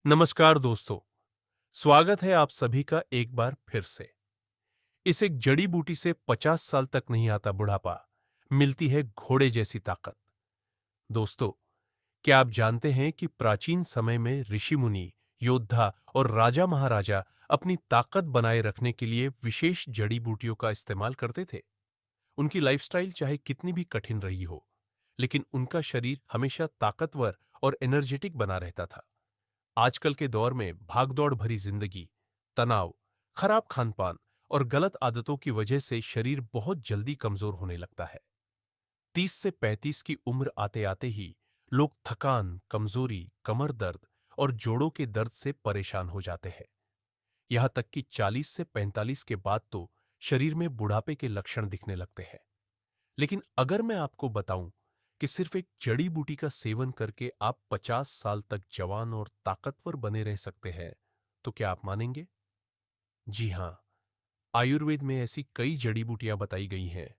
नमस्कार दोस्तों, स्वागत है आप सभी का एक बार फिर से। इस एक जड़ी बूटी से 50 साल तक नहीं आता बुढ़ापा, मिलती है घोड़े जैसी ताकत। दोस्तों, क्या आप जानते हैं कि प्राचीन समय में ऋषि मुनि, योद्धा और राजा महाराजा अपनी ताकत बनाए रखने के लिए विशेष जड़ी बूटियों का इस्तेमाल करते थे? उनकी लाइफस्टाइल चाहे कितनी भी कठिन रही हो, लेकिन उनका शरीर हमेशा ताकतवर और एनर्जेटिक बना रहता था। आजकल के दौर में भागदौड़ भरी जिंदगी, तनाव, खराब खानपान और गलत आदतों की वजह से शरीर बहुत जल्दी कमजोर होने लगता है। 30 से 35 की उम्र आते आते ही लोग थकान, कमजोरी, कमर दर्द और जोड़ों के दर्द से परेशान हो जाते हैं। यहां तक कि 40 से 45 के बाद तो शरीर में बुढ़ापे के लक्षण दिखने लगते हैं। लेकिन अगर मैं आपको बताऊं कि सिर्फ एक जड़ी बूटी का सेवन करके आप 50 साल तक जवान और ताकतवर बने रह सकते हैं, तो क्या आप मानेंगे? जी हां, आयुर्वेद में ऐसी कई जड़ी बूटियां बताई गई हैं,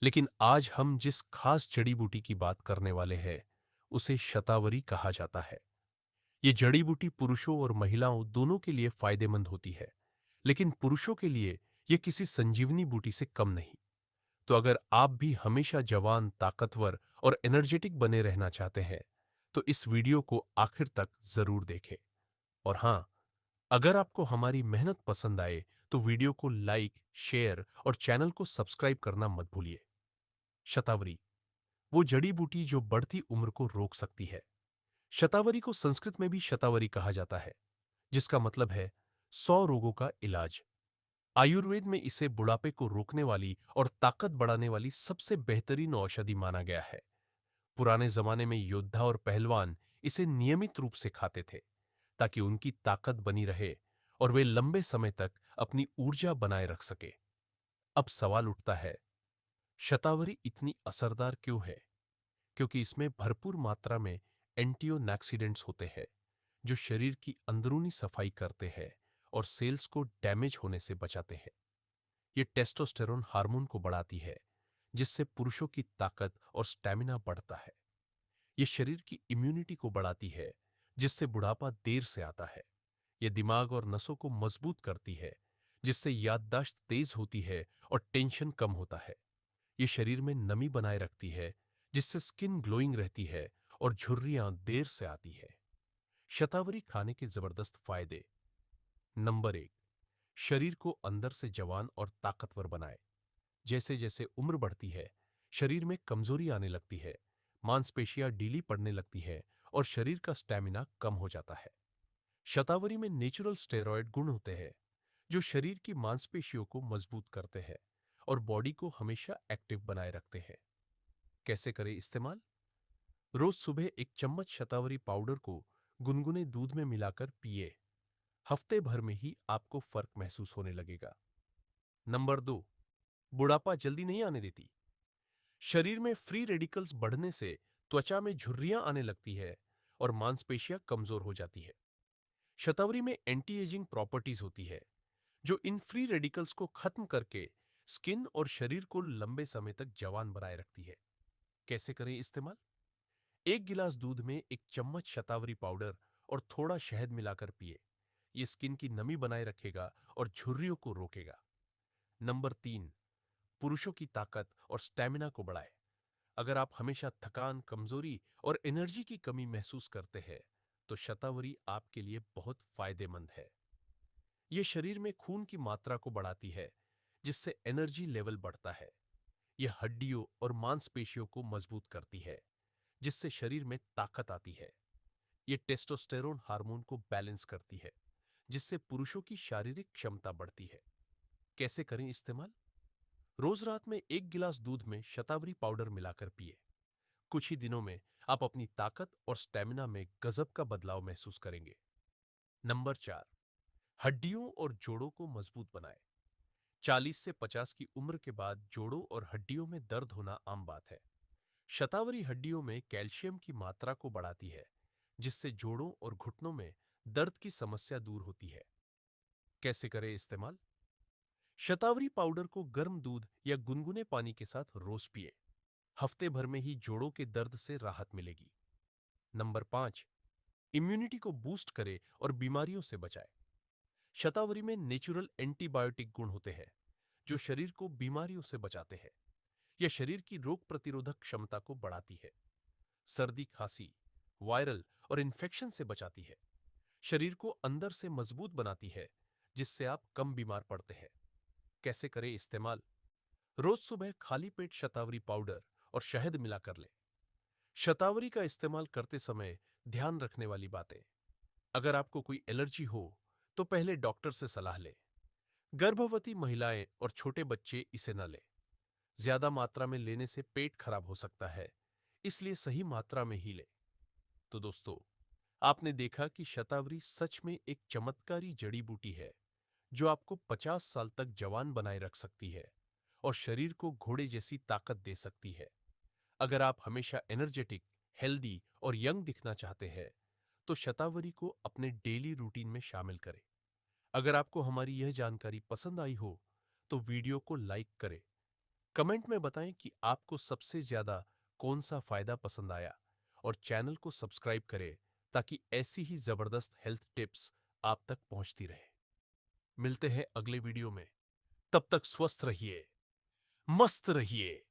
लेकिन आज हम जिस खास जड़ी बूटी की बात करने वाले हैं, उसे शतावरी कहा जाता है। ये जड़ी बूटी पुरुषों और महिलाओं दोनों के लिए फायदेमंद होती है, लेकिन पुरुषों के लिए ये किसी संजीवनी बूटी से कम नहीं। तो अगर आप भी हमेशा जवान, ताकतवर और एनर्जेटिक बने रहना चाहते हैं, तो इस वीडियो को आखिर तक जरूर देखें। और हां, अगर आपको हमारी मेहनत पसंद आए, तो वीडियो को लाइक, शेयर और चैनल को सब्सक्राइब करना मत भूलिए। शतावरी, वो जड़ी बूटी जो बढ़ती उम्र को रोक सकती है। शतावरी को संस्कृत में भी शतावरी कहा जाता है, जिसका मतलब है 100 रोगों का इलाज। आयुर्वेद में इसे बुढ़ापे को रोकने वाली और ताकत बढ़ाने वाली सबसे बेहतरीन औषधि माना गया है। पुराने जमाने में योद्धा और पहलवान इसे नियमित रूप से खाते थे, ताकि उनकी ताकत बनी रहे और वे लंबे समय तक अपनी ऊर्जा बनाए रख सके। अब सवाल उठता है, शतावरी इतनी असरदार क्यों है? क्योंकि इसमें भरपूर मात्रा में एंटीओक्सीडेंट्स होते हैं, जो शरीर की अंदरूनी सफाई करते हैं और सेल्स को डैमेज होने से बचाते हैं। ये टेस्टोस्टेरोन हार्मोन को बढ़ाती है, जिससे पुरुषों की ताकत और स्टैमिना बढ़ता है। ये शरीर की इम्यूनिटी को बढ़ाती है, जिससे बुढ़ापा देर से आता है। ये दिमाग और नसों को मजबूत करती है, जिससे याददाश्त तेज होती है और टेंशन कम होता है। ये शरीर में नमी बनाए रखती है, जिससे स्किन ग्लोइंग रहती है और झुर्रियां देर से आती है। शतावरी खाने के जबरदस्त फायदे। नंबर 1, शरीर को अंदर से जवान और ताकतवर बनाए। जैसे जैसे उम्र बढ़ती है, शरीर में कमजोरी आने लगती है, मांसपेशियां ढीली पड़ने लगती है और शरीर का स्टैमिना कम हो जाता है। शतावरी में नेचुरल स्टेरॉयड गुण होते हैं, जो शरीर की मांसपेशियों को मजबूत करते हैं और बॉडी को हमेशा एक्टिव बनाए रखते हैं। कैसे करें इस्तेमाल? रोज सुबह एक चम्मच शतावरी पाउडर को गुनगुने दूध में मिलाकर पिए। हफ्ते भर में ही आपको फर्क महसूस होने लगेगा। नंबर 2, बुढ़ापा जल्दी नहीं आने देती। शरीर में फ्री रेडिकल्स बढ़ने से त्वचा में झुर्रियां आने लगती है और मांसपेशियां कमजोर हो जाती है। शतावरी में एंटी एजिंग प्रॉपर्टीज होती है, जो इन फ्री रेडिकल्स को खत्म करके स्किन और शरीर को लंबे समय तक जवान बनाए रखती है। कैसे करें इस्तेमाल? एक गिलास दूध में एक चम्मच शतावरी पाउडर और थोड़ा शहद मिलाकर पिए। ये स्किन की नमी बनाए रखेगा और झुर्रियों को रोकेगा। नंबर 3, पुरुषों की ताकत और स्टैमिना को बढ़ाए। अगर आप हमेशा थकान, कमजोरी और एनर्जी की कमी महसूस करते हैं, तो शतावरी आपके लिए बहुत फायदेमंद है। यह शरीर में खून की मात्रा को बढ़ाती है, जिससे एनर्जी लेवल बढ़ता है। यह हड्डियों और मांसपेशियों को मजबूत करती है, जिससे शरीर में ताकत आती है। यह टेस्टोस्टेरोन हार्मोन को बैलेंस करती है, जिससे पुरुषों की शारीरिक क्षमता बढ़ती है। कैसे करें इस्तेमाल? रोज रात में एक गिलास दूध में शतावरी पाउडर मिलाकर पिए। कुछ ही दिनों में आप अपनी ताकत और स्टैमिना में गजब का बदलाव महसूस करेंगे। नंबर 4, हड्डियों और जोड़ों को मजबूत बनाएं। 40 से 50 की उम्र के बाद जोड़ों और हड्डियों में दर्द होना आम बात है। शतावरी हड्डियों में कैल्शियम की मात्रा को बढ़ाती है, जिससे जोड़ों और घुटनों में दर्द की समस्या दूर होती है। कैसे करें इस्तेमाल? शतावरी पाउडर को गर्म दूध या गुनगुने पानी के साथ रोज पिए। हफ्ते भर में ही जोड़ों के दर्द से राहत मिलेगी। नंबर 5, इम्यूनिटी को बूस्ट करे और बीमारियों से बचाए। शतावरी में नेचुरल एंटीबायोटिक गुण होते हैं जो शरीर को बीमारियों से बचाते हैं। यह शरीर की रोग प्रतिरोधक क्षमता को बढ़ाती है, सर्दी खांसी, वायरल और इन्फेक्शन से बचाती है, शरीर को अंदर से मजबूत बनाती है, जिससे आप कम बीमार पड़ते हैं। कैसे करें इस्तेमाल? रोज सुबह खाली पेट शतावरी पाउडर और शहद मिलाकर लें। शतावरी का इस्तेमाल करते समय ध्यान रखने वाली बातें। अगर आपको कोई एलर्जी हो तो पहले डॉक्टर से सलाह लें। गर्भवती महिलाएं और छोटे बच्चे इसे न लें। ज्यादा मात्रा में लेने से पेट खराब हो सकता है, इसलिए सही मात्रा में ही लें। तो दोस्तों, आपने देखा कि शतावरी सच में एक चमत्कारी जड़ी बूटी है जो आपको 50 साल तक जवान बनाए रख सकती है और शरीर को घोड़े जैसी ताकत दे सकती है। अगर आप हमेशा एनर्जेटिक, हेल्दी और यंग दिखना चाहते हैं तो शतावरी को अपने डेली रूटीन में शामिल करें। अगर आपको हमारी यह जानकारी पसंद आई हो तो वीडियो को लाइक करें। कमेंट में बताएं कि आपको सबसे ज्यादा कौन सा फायदा पसंद आया और चैनल को सब्सक्राइब करें ताकि ऐसी ही जबरदस्त हेल्थ टिप्स आप तक पहुंचती रहे। मिलते हैं अगले वीडियो में। तब तक स्वस्थ रहिए, मस्त रहिए।